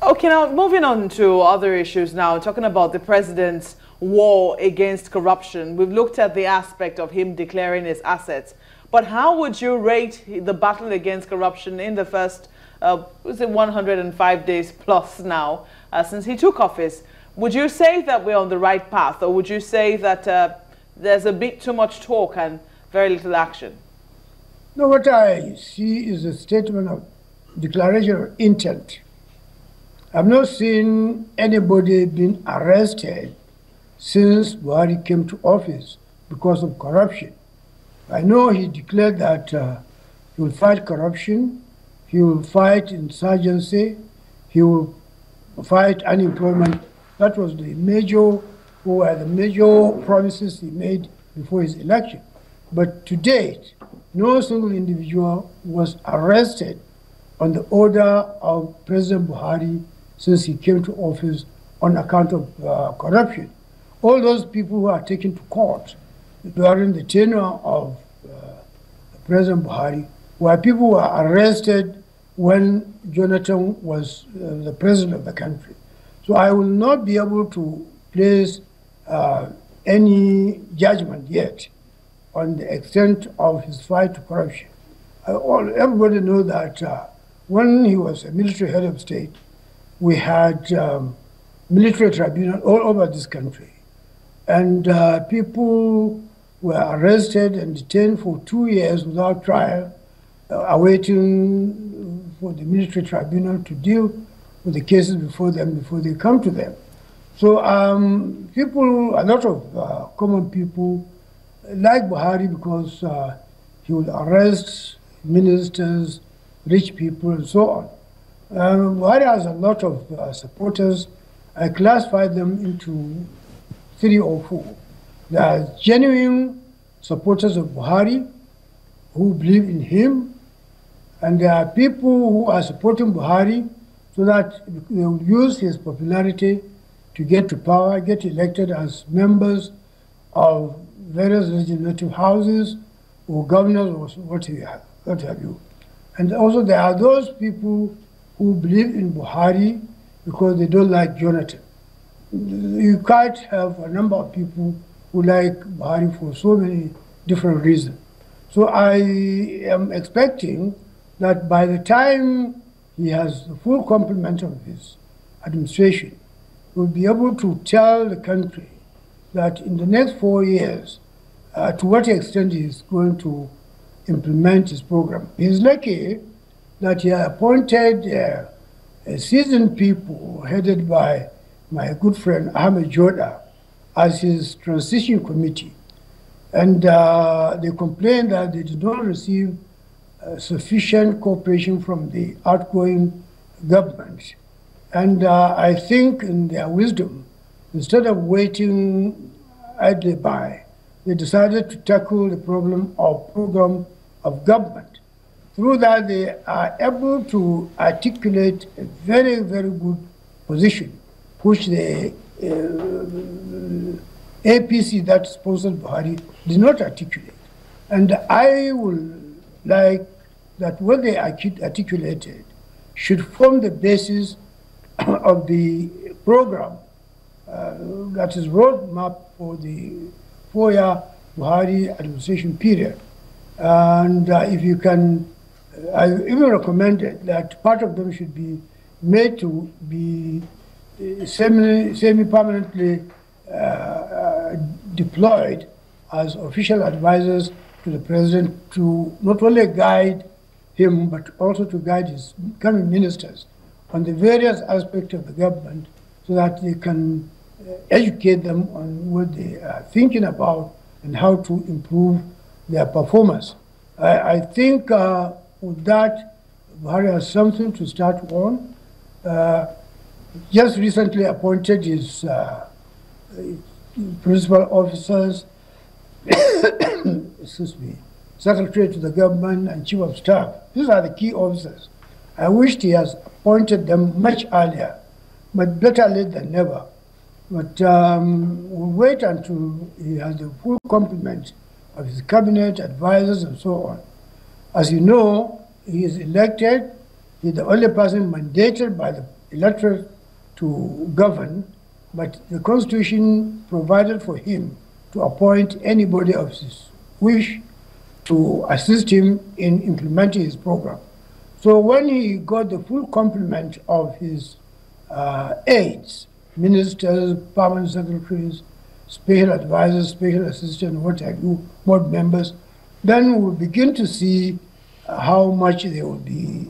Okay, now moving on to other issues now, talking about the president's war against corruption. We've looked at the aspect of him declaring his assets, but how would you rate the battle against corruption in the first, was it 105 days plus now, since he took office? Would you say that we're on the right path, or would you say that there's a bit too much talk and very little action? No, what I see is a statement of declaration of intent. I've not seen anybody being arrested since Buhari came to office because of corruption. I know he declared that he will fight corruption, he will fight insurgency, he will fight unemployment. That was the major promises he made before his election. But to date, no single individual was arrested on the order of President Buhari since he came to office on account of corruption. All those people who are taken to court during the tenure of President Buhari were people who were arrested when Jonathan was the president of the country. So I will not be able to place any judgment yet on the extent of his fight to corruption. Everybody knows that when he was a military head of state, we had military tribunals all over this country. And people were arrested and detained for 2 years without trial, awaiting for the military tribunal to deal with the cases before them, before they come to them. So a lot of common people like Buhari because he will arrest ministers, rich people, and so on. Buhari has a lot of supporters. I classify them into 3 or 4. There are genuine supporters of Buhari who believe in him, and there are people who are supporting Buhari so that they will use his popularity to get to power, get elected as members of various legislative houses or governors or what have you. And also there are those people who believe in Buhari because they don't like Jonathan. You can't have a number of people who like Buhari for so many different reasons. So I am expecting that by the time he has the full complement of his administration, he will be able to tell the country that in the next 4 years, to what extent he is going to implement his program. He is lucky that he appointed seasoned people headed by my good friend Ahmed Joda as his transition committee. And they complained that they did not receive sufficient cooperation from the outgoing government. And I think in their wisdom, instead of waiting idly by, they decided to tackle the problem of program of government. Through that, they are able to articulate a very, very good position, which the APC that sponsored Buhari did not articulate. And I would like that what they articulated should form the basis of the program that is roadmap for the 4-year Buhari administration period. And if you can, I even recommended that part of them should be made to be semi-permanently deployed as official advisors to the president to not only guide him, but also to guide his coming ministers on the various aspects of the government so that they can educate them on what they are thinking about and how to improve their performance. I think with that, Buhari has something to start on. Just recently appointed his principal officers, excuse me, secretary to the government and chief of staff. These are the key officers. I wished he has appointed them much earlier, but better late than never. But we'll wait until he has the full complement of his cabinet, advisors, and so on. As you know, he is elected. He's the only person mandated by the electorate to govern, but the Constitution provided for him to appoint anybody of his wish to assist him in implementing his program. So when he got the full complement of his aides, ministers, permanent secretaries, special advisors, special assistants, what have you, board members, then we'll begin to see how much they will be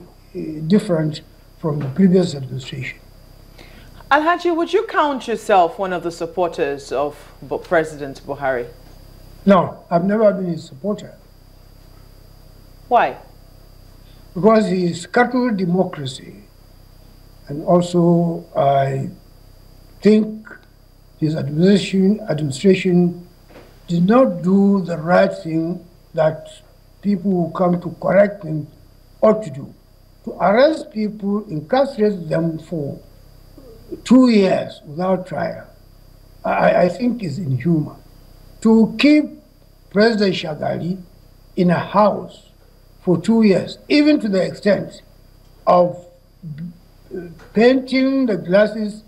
different from the previous administration. Alhaji, would you count yourself one of the supporters of President Buhari? No, I've never been his supporter. Why? Because he scuttled democracy, and also I think his administration did not do the right thing that people who come to correct him ought to do. To arrest people, incarcerate them for 2 years without trial, I think is inhuman. To keep President Shagali in a house for 2 years, even to the extent of painting the glasses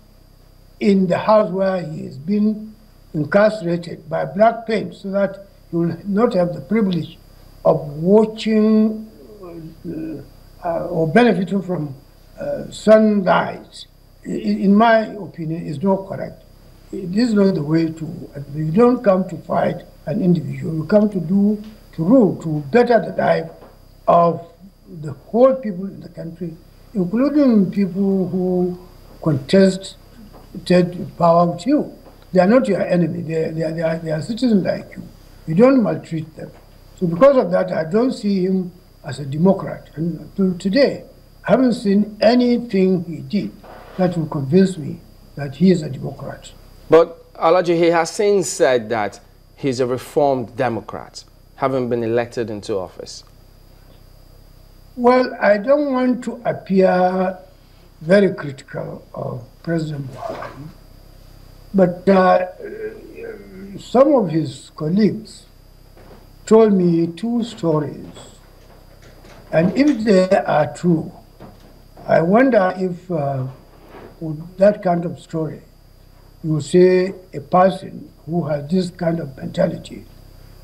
in the house where he has been incarcerated by black paint so that he will not have the privilege of watching or benefiting from sunlight, in my opinion, is not correct. This is not the way to. You don't come to fight an individual. You come to rule, to better the life of the whole people in the country, including people who contested power with you. They are not your enemy. They are citizens like you. You don't maltreat them. So because of that, I don't see him as a Democrat. And until today, I haven't seen anything he did that will convince me that he is a Democrat. But Alhaji, he has since said that he's a reformed Democrat, having been elected into office. Well, I don't want to appear very critical of President Buhari, but some of his colleagues told me 2 stories, and if they are true, I wonder if with that kind of story, you say a person who has this kind of mentality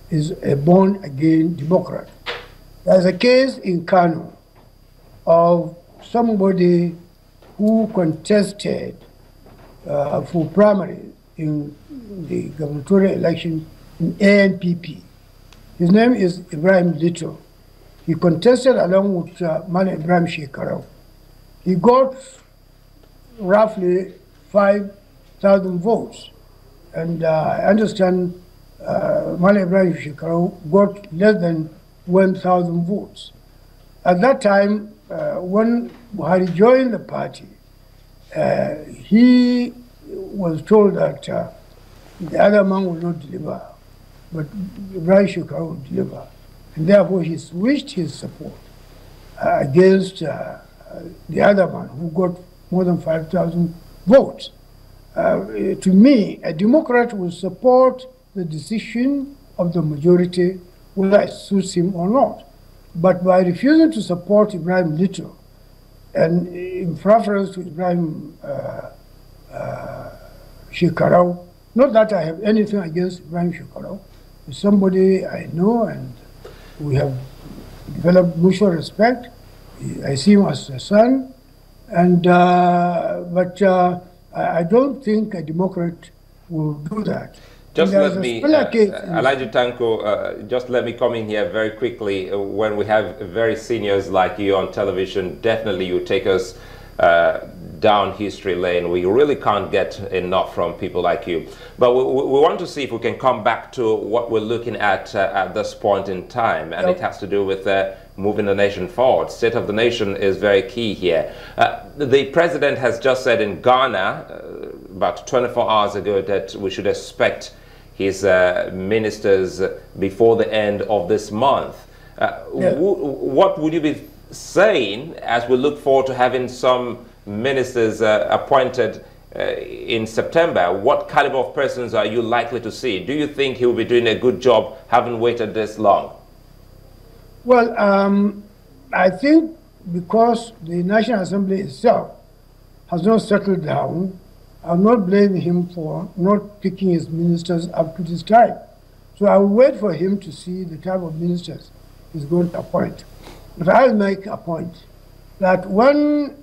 is a born-again Democrat. There's a case in Kano of somebody who contested for primary in the gubernatorial election in ANPP. His name is Ibrahim Little. He contested along with Mali Ibrahim Shekarau. He got roughly 5,000 votes. And I understand Mali Ibrahim Shekarau got less than 1,000 votes. At that time, when Buhari joined the party, he was told that the other man will not deliver, but Ibrahim Shekarau will deliver. And therefore, he switched his support against the other man who got more than 5,000 votes. To me, a Democrat will support the decision of the majority, whether it suits him or not. But by refusing to support Ibrahim Little, and in preference to Ibrahim Shekarau, not that I have anything against Ibrahim Shekarau, he's somebody I know and we have developed mutual respect. I see him as a son, and but I don't think a Democrat will do that. Just let me, Alhaji Tanko, just let me come in here very quickly. When we have very seniors like you on television, definitely you take us down history lane. We really can't get enough from people like you. But we want to see if we can come back to what we're looking at this point in time. And it has to do with moving the nation forward. State of the nation is very key here. The president has just said in Ghana, about 24 hours ago, that we should expect his ministers before the end of this month. What would you be saying as we look forward to having some ministers appointed in September? What caliber of persons are you likely to see? Do you think he will be doing a good job having waited this long? Well, I think because the National Assembly itself has not settled down, I'll not blame him for not picking his ministers up to this time. So I will wait for him to see the type of ministers he's going to appoint. But I'll make a point that when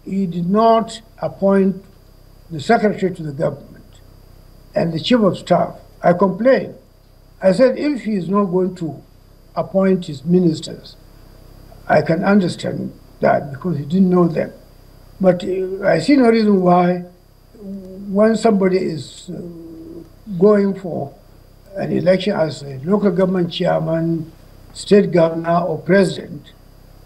he did not appoint the secretary to the government and the chief of staff, I complained. I said, if he is not going to appoint his ministers, I can understand that because he didn't know them. But I see no reason why when somebody is going for an election as a local government chairman, state governor, or president,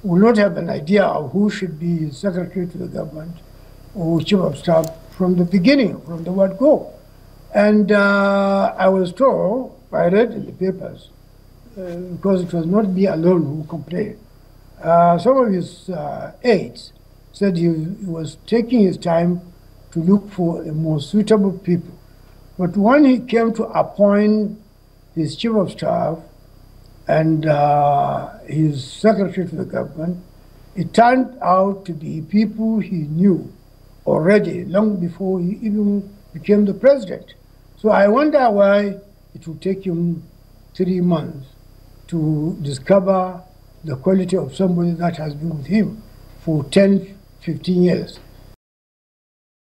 will not have an idea of who should be secretary to the government or chief of staff from the beginning, from the word go. And I was told, I read in the papers, because it was not me alone who complained. Some of his aides said he was taking his time to look for a more suitable people. But when he came to appoint his chief of staff and his secretary to the government, it turned out to be people he knew already long before he even became the president. So I wonder why it would take him 3 months to discover the quality of somebody that has been with him for 10, 15 years.